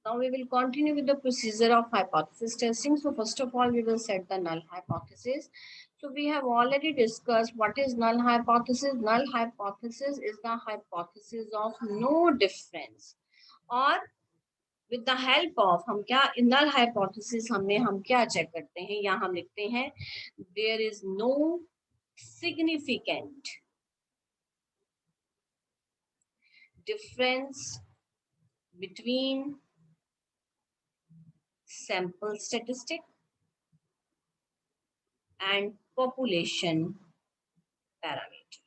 Now we will continue with the procedure of hypothesis testing. So first of all, we will set the null hypothesis. So we have already discussed what is null hypothesis. Null hypothesis is the hypothesis of no difference. और with the help of हम क्या null hypothesis हमने हम क्या check करते हैं, यहाँ हम लिखते हैं there is no significant difference between sample statistic and population parameter.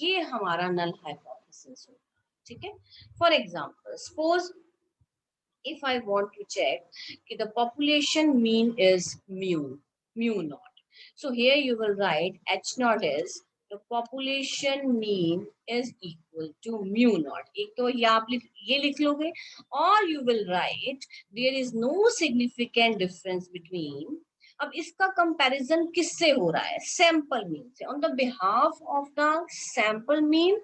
ये हमारा null hypothesis होगा, ठीक है. For example, suppose if I want to check कि the population mean is mu naught. So here you will write H naught is the population mean is equal to mu naught. एक तो ये लिख लोगे, or you will write there is no significant difference between. अब इसका comparison किससे हो रहा है? सैंपल मीन से. On the behalf of the sample mean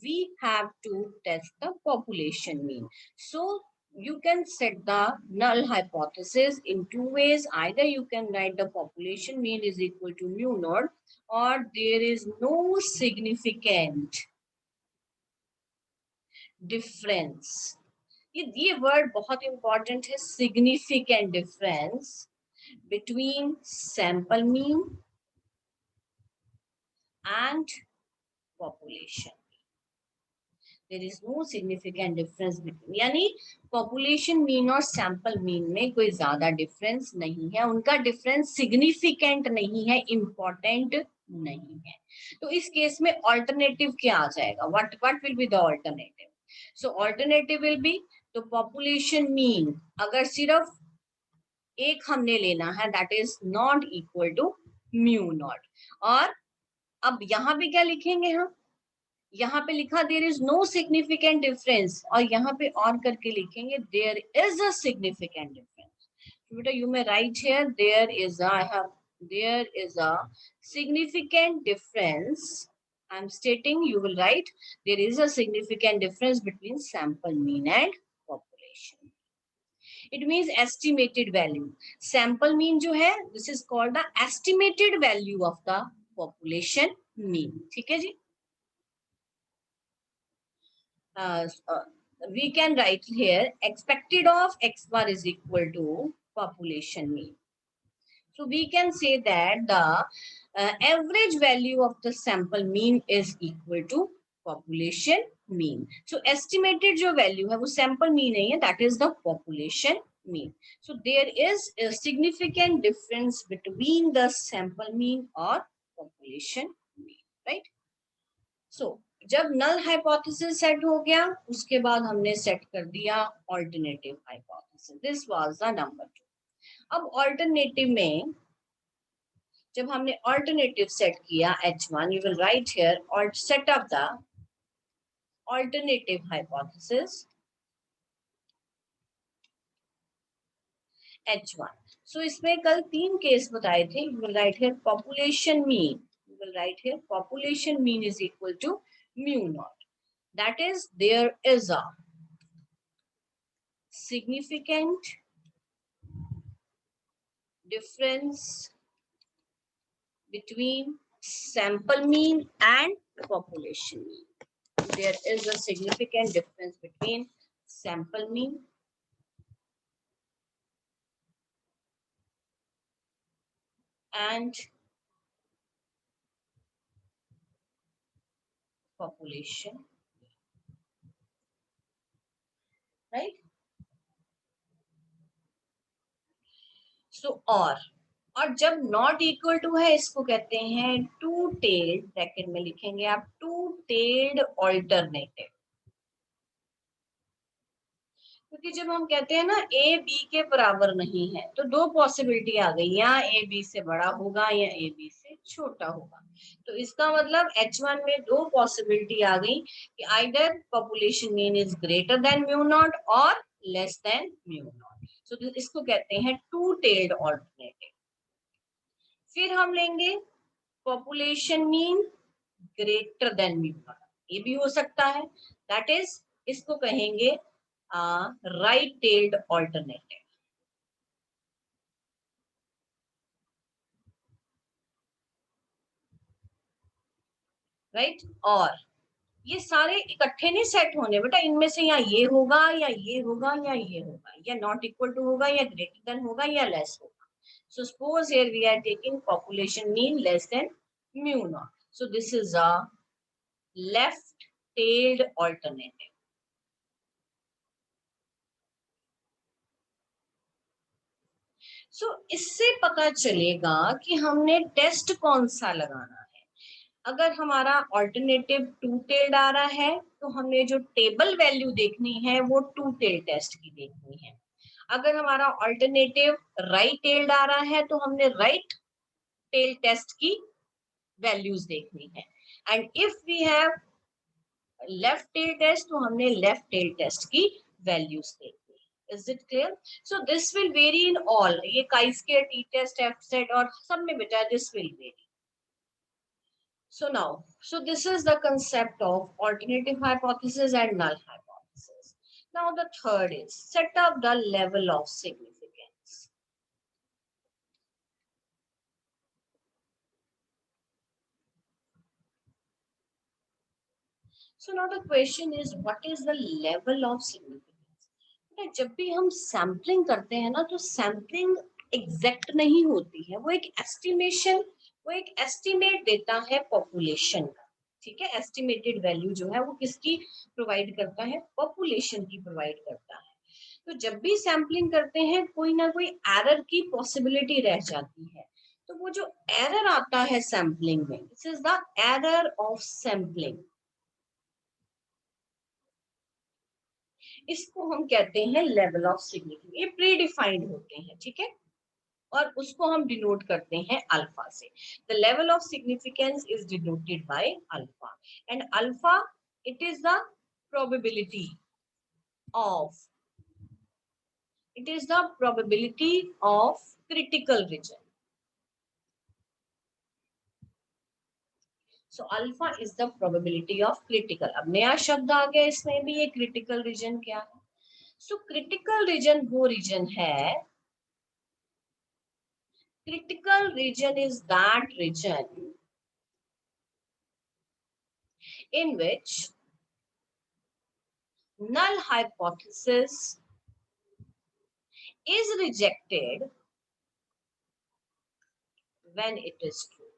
we have to test the population mean. So you can set the null hypothesis in two ways. Either you can write the population mean is equal to mu naught, or there is no significant difference. ये word बहुत important है, significant difference between sample mean and population. There is no significant difference between, यानी population mean और sample mean में कोई ज्यादा difference नहीं है, उनका डिफरेंस सिग्निफिकेंट नहीं है, इंपॉर्टेंट नहीं है. तो इस केस में ऑल्टरनेटिव क्या आ जाएगा? What will be the alternative? So alternative will be तो पॉपुलेशन मीन अगर सिर्फ एक हमने लेना है that is not equal to mu not. और अब यहाँ पे क्या लिखेंगे हम? यहाँ पे लिखा there is no significant difference, और यहाँ पे और करके लिखेंगे there is a significant difference. बेटा you may write here there is a significant difference. I'm stating you will write there is a significant difference between sample mean and population. It means estimated value. Sample mean जो है this is called the estimated value of the population mean. ठीक है जी. We can write here expected of x bar is equal to population mean. So we can say that the average value of the sample mean is equal to population mean. So estimated जो value है वो sample mean नहीं है, that is the population mean. So there is a significant difference between the sample mean or population mean, right? So जब null hypothesis set हो गया उसके बाद हमने सेट कर दिया alternative hypothesis. This was the number 2. अब ऑल्टरनेटिव में जब हमने ऑल्टरनेटिव सेट किया H1, you will write here और set up the alternative hypothesis H1. So इसमें कल 3 केस बताए थे. You will write here population mean, you will write here population mean is equal to mu not. That is, there is a significant difference between sample mean and population mean. There is a significant difference between sample mean and population, right? So और जब not equal to है इसको कहते हैं to tailed, bracket में लिखेंगे आप to tailed alternative. क्योंकि जब हम कहते हैं ना ए बी के बराबर नहीं है तो दो पॉसिबिलिटी आ गई, या ए बी से बड़ा होगा या ए बी से छोटा होगा. तो इसका मतलब H1 में दो पॉसिबिलिटी आ गई कि either population mean is greater than mu not और लेस देन म्यू नॉट. सो इसको कहते हैं टू टेल्ड ऑल्टरनेटिव. फिर हम लेंगे population mean greater than mu not. ये भी हो सकता है, दैट इज इसको कहेंगे राइट टेल्ड ऑल्टरनेटिव, राइट। और ये सारे इकट्ठे नहीं सेट होने बेटा, इनमें से या ये होगा या ये होगा या ये होगा, या नॉट इक्वल टू होगा या ग्रेटर देन होगा या लेस होगा। So suppose here we are taking population mean less than mu not, so this is a left tailed alternative. So इससे पता चलेगा कि हमने टेस्ट कौन सा लगाना है। अगर हमारा ऑल्टरनेटिव टू टेल्ड आ रहा है तो हमने जो टेबल वैल्यू देखनी है वो टू टेल्ड टेस्ट की देखनी है। अगर हमारा ऑल्टरनेटिव राइट टेल्ड आ रहा है तो हमने राइट टेल टेस्ट की वैल्यूज देखनी है। And if we have left tail test तो हमने लेफ्ट टेल टेस्ट की वैल्यूज देखनी है। Is it clear? So this will vary in all, ये chi-square, t-test, f-set और सब में बेटा this will vary. So now, so this is the concept of alternative hypothesis and null hypothesis. Now the third is set up the level of significance. So now the question is, what is the level of significance? जब भी हम sampling करते हैं ना तो sampling exact नहीं होती है, वो एक एस्टिमेशन, वो एक एस्टिमेट देता है पॉपुलेशन का। ठीक है, एस्टिमेटेड वैल्यू जो है वो किसकी प्रोवाइड करता है? पॉपुलेशन की प्रोवाइड करता है। तो जब भी सैम्पलिंग करते हैं कोई ना कोई एरर की पॉसिबिलिटी रह जाती है, तो वो जो एरर आता है सैम्पलिंग में, this is the error of sampling, इसको हम कहते हैं लेवल ऑफ सिग्निफिकेंस। ये प्री डिफाइंड होते हैं, ठीक है, और उसको हम डिनोट करते हैं अल्फा से। The level of significance is denoted by alpha, and alpha it is the probability of, it is the probability of critical region. So alpha is the probability of critical. अब नया शब्द आ गया इसमें भी, ये critical region क्या है? So critical region वो region है, critical region is that region in which null hypothesis is rejected when it is true.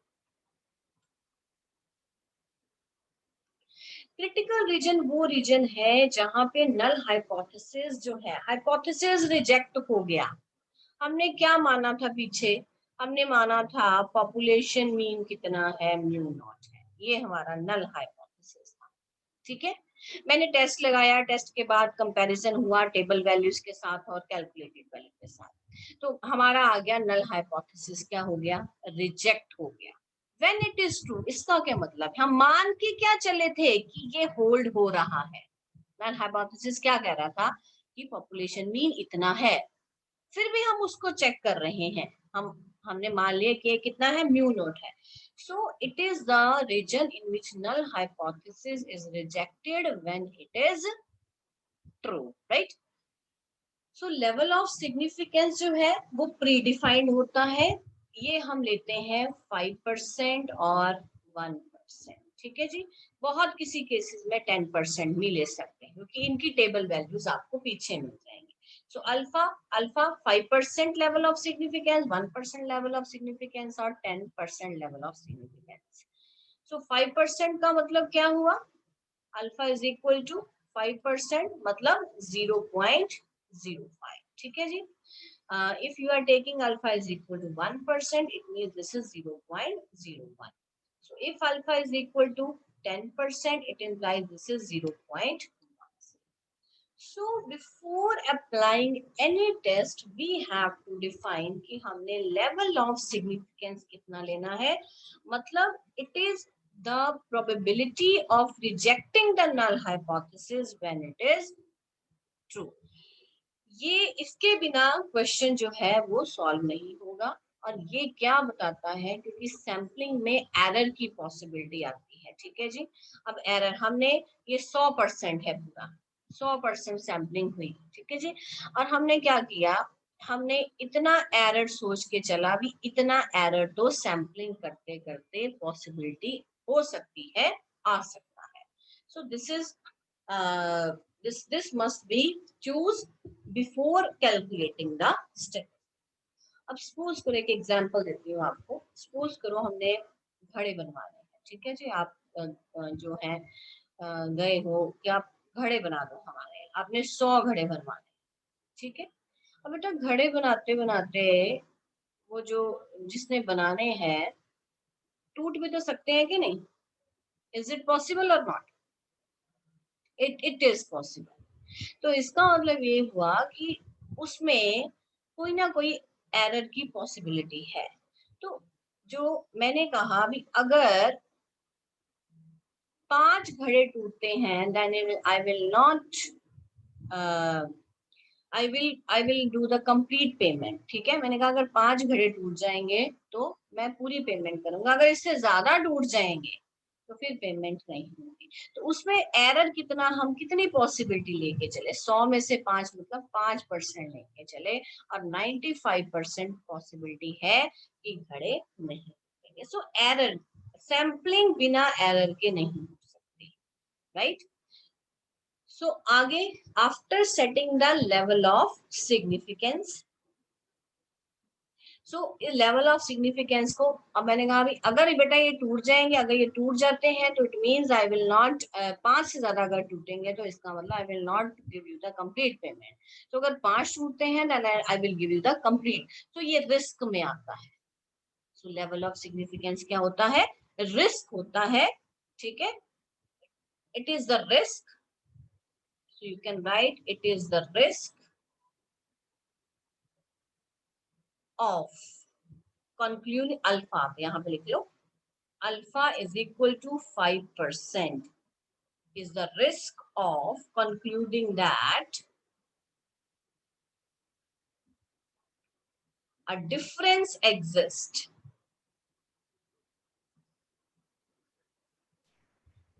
Critical reason वो रीजन है जहां पे नल हाइपोथेसिस जो है, हाइपोथेसिस रिजेक्ट हो गया। हमने क्या माना था पीछे? हमने माना था पॉपुलेशन मीन कितना है, म्यू नॉट है, ये हमारा नल हाइपोथेसिस था। ठीक है, मैंने टेस्ट लगाया, टेस्ट के बाद कंपैरिजन हुआ टेबल वैल्यूज के साथ और कैलकुलेटेड वैल्यू के साथ, तो हमारा आ गया नल हाइपोथेसिस क्या हो गया? रिजेक्ट हो गया। व्हेन इट इज ट्रू, इसका क्या मतलब है? हम मान के क्या चले थे कि ये होल्ड हो रहा है। नल हाइपोथेसिस क्या कह रहा था कि पॉपुलेशन मीन इतना है, फिर भी हम उसको चेक कर रहे हैं, हमने मान लिया कि कितना है, म्यू नॉट है। So it is the region in which null hypothesis is rejected when it is true, right? So level of significance जो है वो predefined होता है, ये हम लेते हैं 5% और 1%। ठीक है जी, बहुत किसी केसेस में 10% भी ले सकते हैं क्योंकि इनकी टेबल वैल्यूज आपको पीछे मिल जाएंगी। So alpha 5% level of significance, 1% level of significance और 10% level of significance. So 5% का मतलब क्या हुआ? अल्फा इज इक्वल टू 5% मतलब 0.05। ठीक है जी, if you are taking alpha is equal to 1%, it means this is 0.01. So if alpha is equal to 10%, it implies this is 0.1. So before applying any test, we have to define कि हमने level of significance कितना लेना है। मतलब it is the probability of rejecting the null hypothesis when it is true. ये इसके बिना question जो है वो सॉल्व नहीं होगा। और ये क्या बताता है, क्योंकि सैम्पलिंग में एरर की पॉसिबिलिटी आती है, ठीक है जी। अब एरर हमने ये 100% है, पूरा 100% सैम्पलिंग हुई, ठीक है जी। और हमने क्या किया, हमने इतना एरर सोच के चला, भी इतना एरर तो सैम्पलिंग करते करते पॉसिबिलिटी हो सकती है, आ सकता है। सो this is this must be choose before calculating the step. अब सपोज करो, एक एग्जांपल देती हूँ आपको। सपोज करो हमने घड़े बनवाने हैं, ठीक है जी। आप जो है गए हो कि आप घड़े बना दो हमारे, आपने 100 घड़े बनवाने, ठीक है। अब बेटा घड़े बनाते बनाते वो जो जिसने बनाने हैं टूट भी तो सकते हैं कि नहीं? इज इट पॉसिबल और नॉट? It is possible. तो इसका मतलब ये हुआ कि उसमें कोई ना कोई एरर की पॉसिबिलिटी है। तो जो मैंने कहा अभी, अगर 5 घड़े टूटते हैं, then I will not I will do the complete payment, ठीक है। मैंने कहा अगर 5 घड़े टूट जाएंगे तो मैं पूरी पेमेंट करूंगा, अगर इससे ज्यादा टूट जाएंगे तो फिर पेमेंट नहीं होगी। तो उसमें एरर कितना, हम कितनी पॉसिबिलिटी लेके चले, 100 में से 5 मतलब 5% लेके चले, और 95% पॉसिबिलिटी है कि घड़े नहीं टूटेंगे। सो एरर, सैम्पलिंग बिना एरर के नहीं हो सकती, राइट। सो आगे, after setting the level of significance, so level of significance को, अब मैंने कहा अभी अगर बेटा ये टूट जाएंगे, अगर ये टूट जाते हैं तो it means I will not, 5 से ज्यादा अगर टूटेंगे तो इसका मतलब I will not give you the complete payment. तो अगर 5 टूटते हैं then I will give you the complete. तो ये रिस्क में आता है। सो लेवल ऑफ सिग्निफिकेंस क्या होता है? रिस्क होता है, ठीक है। It is the risk, so you can write it is the risk of concluding, alpha आप यहाँ पे लिख लो, alpha is equal to 5% is the risk of concluding that a difference exists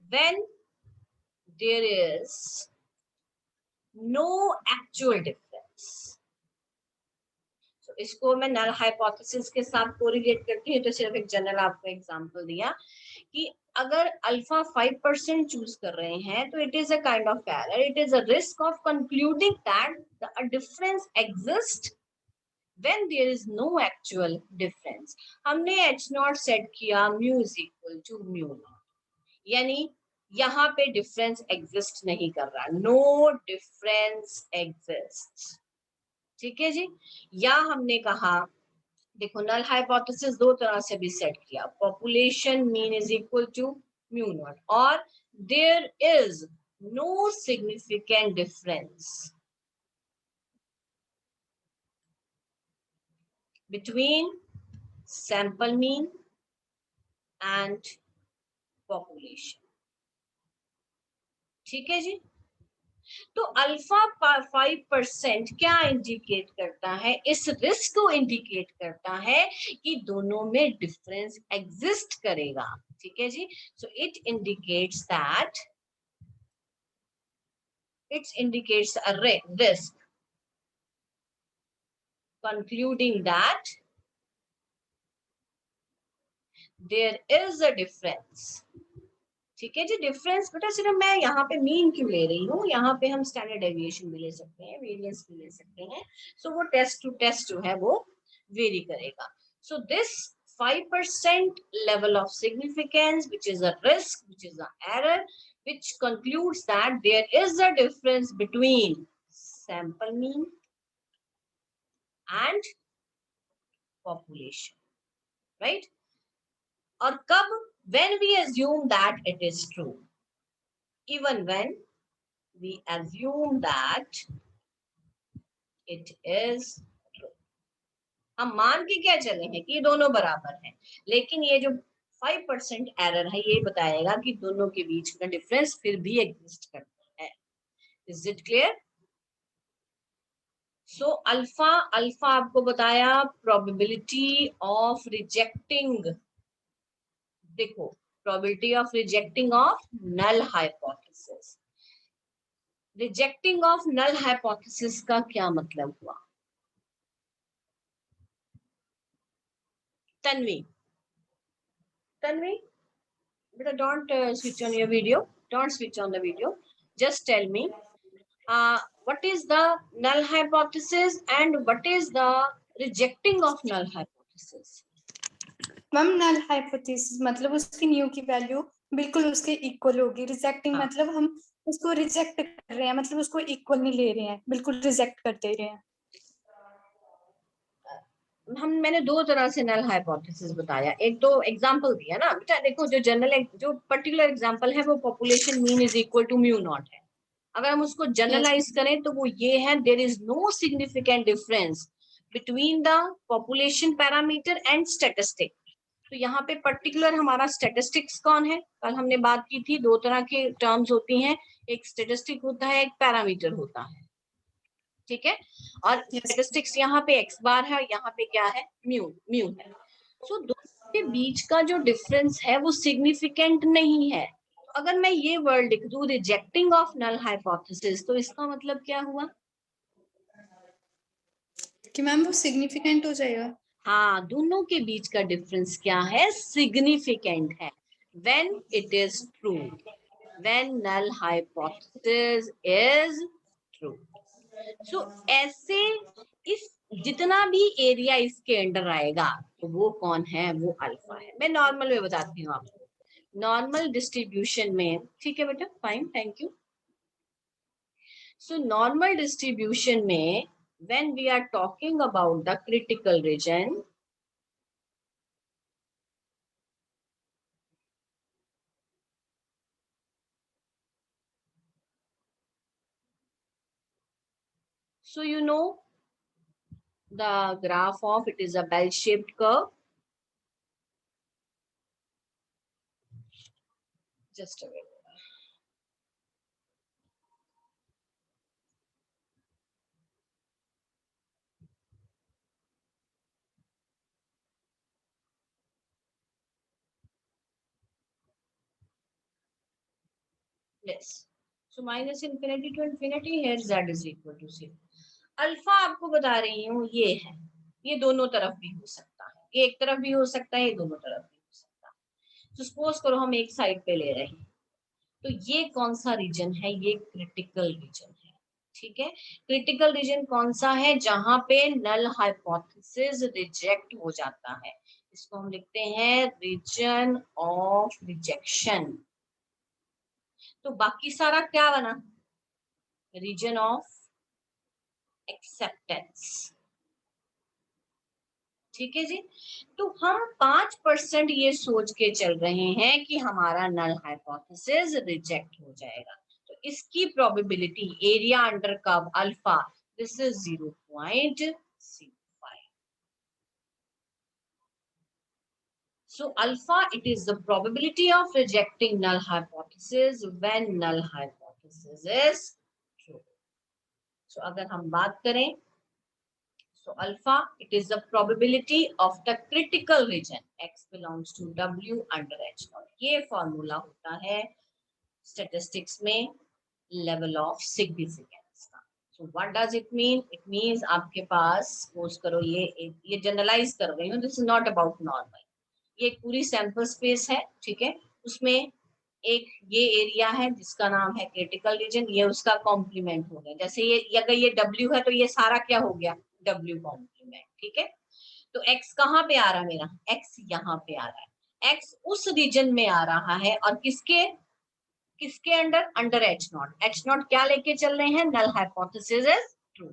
when there is no actual difference. So इसको मैं null hypothesis के साथ correlate करती हूँ, तो सिर्फ एक जनरल आपको एग्जांपल दिया कि अगर अल्फा 5% चूज कर रहे हैं तो it is a kind of error, it is a risk of concluding that a difference exist when there is no actual difference. हमने h नॉट सेट किया mu is equal to mu not, यानी यहाँ पे difference exist नहीं कर रहा, no difference exist, ठीक है जी। या हमने कहा, देखो नल हाइपोथेसिस दो तरह से भी सेट किया, population mean is equal to mu not, और there is no significant difference between sample mean and population, ठीक है जी। तो अल्फा 5% क्या इंडिकेट करता है? इस रिस्क को इंडिकेट करता है कि दोनों में डिफरेंस एग्जिस्ट करेगा, ठीक है जी। So it indicates that, it indicates a risk concluding that there is a difference, ठीक है जी। डिफरेंस बेटा सिर्फ मैं यहाँ पे मीन क्यों ले रही हूँ, यहाँ पे हम स्टैंडर्ड डेविएशन भी ले सकते हैं, वेरिएंस भी ले सकते हैं। सो वो टेस्ट टू टेस्ट जो है वो वेरी करेगा। So this 5% level of significance, which is a risk, which is an error, which concludes that there is a difference between sample mean and population, right? और कब? When we assume that it is true, even when we assume that it is true, हम मान के क्या चले हैं कि ये दोनों बराबर हैं, लेकिन ये जो 5% एरर है ये बताएगा कि दोनों के बीच का डिफरेंस फिर भी एग्जिस्ट करता है। Is it clear? So alpha, alpha आपको बताया प्रोबेबिलिटी ऑफ रिजेक्टिंग, देखो probability of rejecting of null hypothesis. Rejecting of null hypothesis का क्या मतलब हुआ? Tanvi, beta, don't switch on your video. Don't switch on the video. Just tell me, what is the null hypothesis and what is the rejecting of null hypothesis? Ma'am null hypothesis मतलब उसकी new की value बिल्कुल उसके equal होगी, rejecting मतलब हम उसको reject कर रहे हैं, मतलब उसको इक्वल नहीं ले रहे हैं, बिल्कुल रिजेक्ट कर दे रहे हैं। मैंने दो तरह से नल हाइपोथेसिस बताया, एक तो एग्जांपल दिया ना बेटा, देखो जो जनरल जो पर्टिकुलर एग्जांपल है वो population mean is equal to mu naught है। अगर हम उसको जनरलाइज करें तो वो ये है, there is no significant difference between the population parameter and statistic. तो यहाँ पे पर्टिकुलर हमारा स्टैटिस्टिक्स कौन है? कल हमने बात की थी, दो तरह के टर्म्स होती हैं, एक स्टैटिस्टिक होता है, एक पैरामीटर होता है, ठीक है। और स्टैटिस्टिक्स यहाँ पे एक्स बार है, यहाँ पे क्या है? म्यू है। सो दोनों के बीच का जो डिफरेंस है वो सिग्निफिकेंट नहीं है। तो अगर मैं ये वर्ड लिख दूं रिजेक्टिंग ऑफ नल हाइपोथेसिस, तो इसका मतलब क्या हुआ कि मैम वो सिग्निफिकेंट हो जाएगा। हाँ, दोनों के बीच का डिफरेंस क्या है? सिग्निफिकेंट है। When it is true, when null hypothesis is true. So ऐसे इस जितना भी एरिया इसके अंडर आएगा तो वो कौन है? वो अल्फा है। मैं नॉर्मल में बताती हूँ आपको, नॉर्मल डिस्ट्रीब्यूशन में, ठीक है बेटा, fine, thank you. So normal distribution में when we are talking about the critical region, so you know the graph of it is a bell shaped curve. Just a minute. Yes. So minus infinity to infinity, here z is equal to 0. Alpha आपको बता रही हूँ ये है, ये दोनों तरफ भी हो सकता है, ये एक तरफ भी हो सकता है, ये दोनों तरफ भी हो सकता है। तो सपोज करो हम एक साइड पे ले रहे हैं, तो ये कौन सा रीजन है? ये क्रिटिकल रीजन है, ठीक है। क्रिटिकल रीजन कौन सा है? जहां पे नल हाइपोथेसिस रिजेक्ट हो जाता है, इसको हम लिखते हैं रीजन ऑफ रिजेक्शन। तो बाकी सारा क्या बना? रीजन ऑफ एक्सेप्टेंस, ठीक है जी। तो हम 5% ये सोच के चल रहे हैं कि हमारा नल हाइपोथेसिस रिजेक्ट हो जाएगा, तो इसकी probability area under curve alpha, this is 0.05। So alpha, it is the probability of rejecting null hypothesis when null hypothesis is true. So अगर हम बात करें, so alpha, it is the probability of the critical region, x belongs to w under h naught. ये formula होता है statistics में level of significance का। So what does it mean? It means आपके पास सपोज करो ये जनरलाइज कर रही हूँ, this is not about normal, ये एक पूरी सैंपल स्पेस है, ठीक है। उसमें एक ये एरिया है जिसका नाम है क्रिटिकल रीजन, ये उसका कॉम्प्लीमेंट हो गया। जैसे ये अगर ये W है तो ये सारा क्या हो गया? W कॉम्प्लीमेंट, ठीक है। तो X कहाँ पे आ रहा है मेरा? X यहाँ पे आ रहा है, X उस रीजन में आ रहा है, और किसके किसके under? Under H naught. H naught क्या लेके चल रहे हैं? Null hypothesis is true.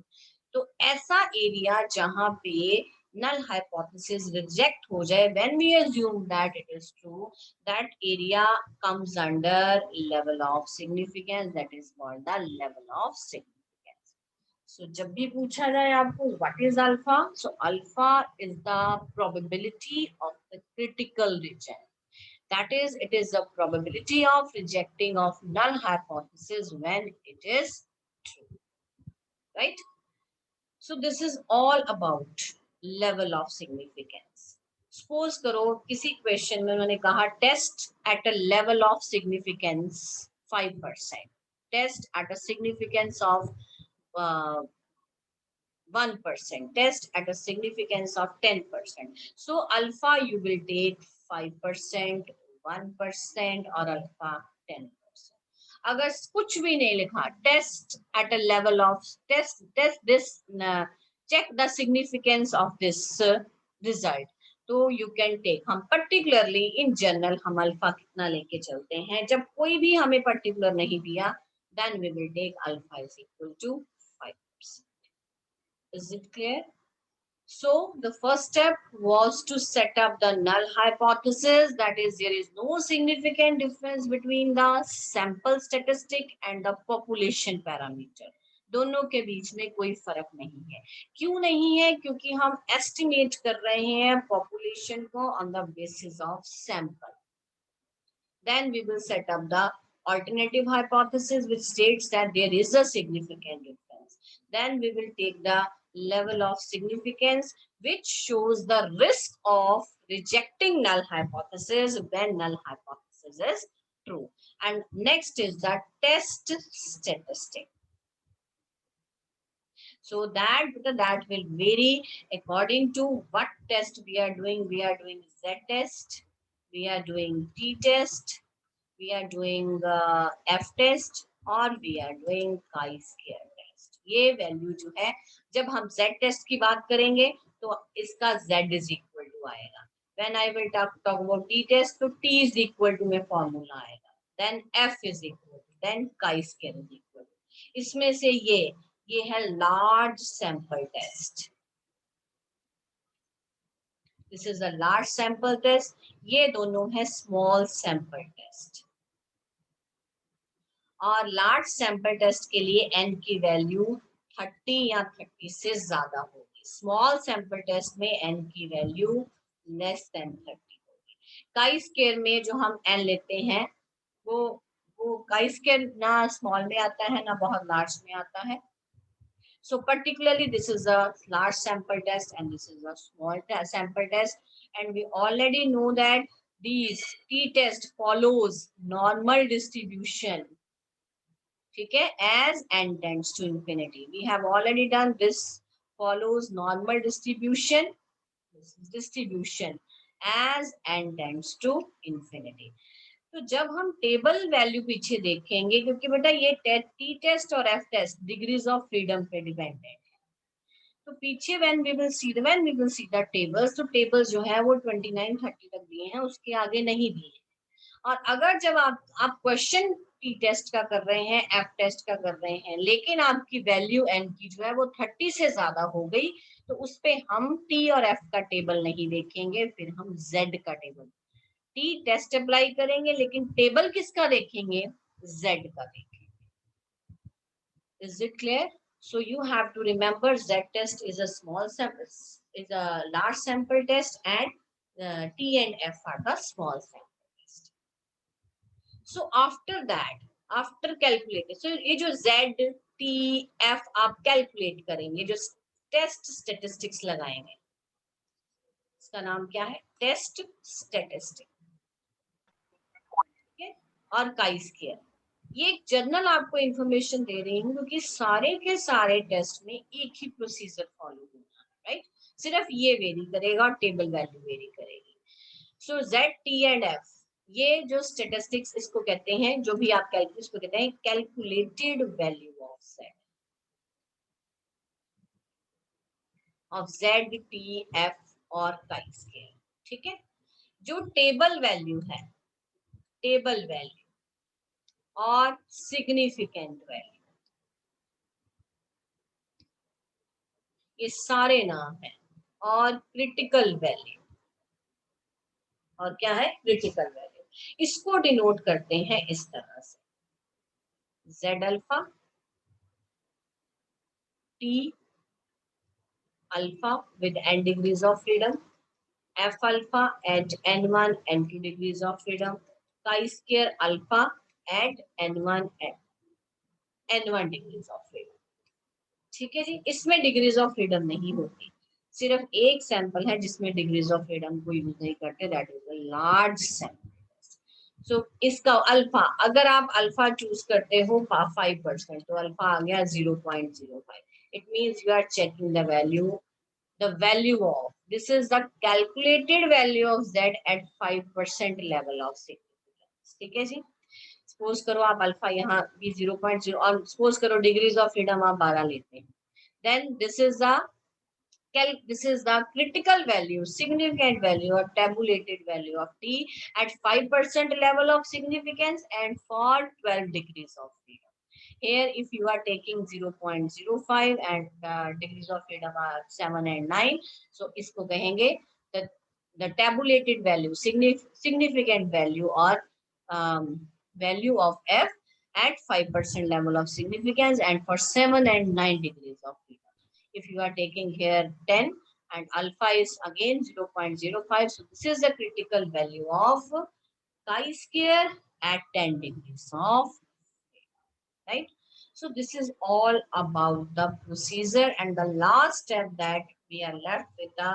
तो ऐसा एरिया जहां पे null hypothesis reject हो जाए, when we assume that it is true, that area comes under level of significance, that is called the level of significance. So जब भी पूछा जाए आपको what is alpha, so alpha is the probability of the critical region, that is it is the probability of rejecting of null hypothesis when it is true, right? So this is all about level of significance. Suppose करो किसी question में उन्होंने कहा test at a level of significance 5%, test at a significance of 1%, test at a significance of 10%. So alpha you will take 5%, 1% or alpha 10%. अगर कुछ भी नहीं लिखा, test at a level of test this check the significance of this result, तो you can take, हम particularly in general हम alpha कितना लेके चलते हैं, जब कोई भी हमें पर्टिकुलर नहीं दिया then we will take alpha is equal to 5%. Is it clear? So the first step was to set up the null hypothesis, that is there is no significant difference between the sample statistic and the population parameter. दोनों के बीच में कोई फर्क नहीं है. क्यों नहीं है? क्योंकि हम estimate कर रहे हैं population को on the basis of sample. Then we will set up the alternative hypothesis which states that there is a significant difference. Then we will take the level of significance which shows the risk of rejecting null hypothesis when null hypothesis is true. And next is the test statistic. So that will vary according to what test we are doing. We are doing Z test, we are doing T test, we are doing F test और we are doing chi-square test. ये value जो है जब हम Z test की बात करेंगे तो इसका Z is equal to आएगा. When I will talk about T test तो T is equal to में फॉर्मूला आएगा. Then F is equal to, then chi-square is equal to. इसमें से ये है large sample test. This is a large sample test. ये दोनों है small sample test. और लार्ज सैंपल टेस्ट के लिए n की वैल्यू 30 या 30 से ज्यादा होगी. स्मॉल सैंपल टेस्ट में n की वैल्यू लेस देन 30 होगी. काई स्क्वायर में जो हम n लेते हैं वो काई स्क्वायर ना स्मॉल में आता है ना बहुत लार्ज में आता है. So particularly this is a large sample test and this is a small sample test, and we already know that these t-test follows normal distribution. ठीक है, as n tends to infinity. We have already done this, follows normal distribution as n tends to infinity. तो जब हम table value पीछे देखेंगे, क्योंकि बेटा ये टी टेस्ट और F test degrees of freedom पे डिपेंडेंट है, तो पीछे when we will see the tables, तो टेबल्स जो है वो 29-30 तक दिए हैं, उसके आगे नहीं दिए हैं. और अगर जब आप क्वेश्चन टी टेस्ट का कर रहे हैं, एफ टेस्ट का कर रहे हैं, लेकिन आपकी वैल्यू एन की जो है वो 30 से ज्यादा हो गई, तो उस पे हम टी और एफ का टेबल नहीं देखेंगे, फिर हम जेड का टेबल, टी टेस्ट अप्लाई करेंगे लेकिन टेबल किसका देखेंगे? जेड का देखेंगे. Is it clear? So you have to remember Z test is a small sample, is a large sample test, and T and F are the small sample test. So after that, after calculating, so ये जो Z, T, F आप calculate करेंगे, जो test statistics लगाएंगे, इसका नाम क्या है? Test statistic. okay? और chi-square. ये एक जनरल आपको इंफॉर्मेशन दे रही हूँ क्योंकि सारे के सारे टेस्ट में एक ही प्रोसीजर फॉलो होना है, राइट? सिर्फ ये वेरी करेगा और टेबल वैल्यू वेरी करेगी. सो जेड, टी एंड एफ, ये जो स्टेटिस्टिक्स इसको कहते हैं, जो भी आप कैलकुलेट इसको कहते हैं calculated value of Z, T, F और chi-square. ठीक है? जो टेबल वैल्यू है, टेबल वैल्यू और सिग्निफिकेंट वैल्यू, ये सारे नाम हैं. और क्रिटिकल वैल्यू, और क्या है? Critical value. इसको डिनोट करते हैं इस तरह से, Z alpha, T alpha with n degrees of freedom, F alpha at n1 n2 degrees of freedom, chi-square alpha at n1 n1 degrees of freedom. ठीक है जी? इसमें डिग्रीज ऑफ फ्रीडम नहीं होती. सिर्फ एक सैंपल है जिसमें डिग्रीज ऑफ फ्रीडम को यूज नहीं करते, that is the large sample. So इसका अल्फा, अगर आप अल्फा चूज करते हो 5%, तो अल्फा आ गया 0.05। It means you are checking the value of, this is the calculated value of z at 5% level of significance। ठीक है जी। सपोज करो आप अल्फा यहाँ भी 0.0 और सपोज करो डिग्रीज ऑफ फ्रीडम आप 12 लेते हैं, then this is the critical value, significant value or tabulated value of t at 5% level of significance and for 12 degrees of freedom. Here if you are taking 0.05 and degrees of freedom are 7 and 9, so isko kahenge the tabulated value, significant value or value of f at 5% level of significance and for 7 and 9 degrees of freedom. If you are taking here 10 and alpha is again 0.05, so this is the critical value of chi-square at 10 degrees of freedom, right? So this is all about the procedure, and the last step that we are left with the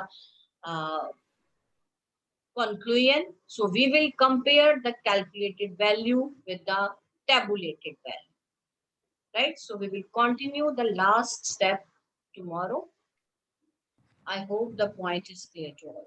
conclusion. So we will compare the calculated value with the tabulated value, right? So we will continue the last step tomorrow. I hope the point is clear to all.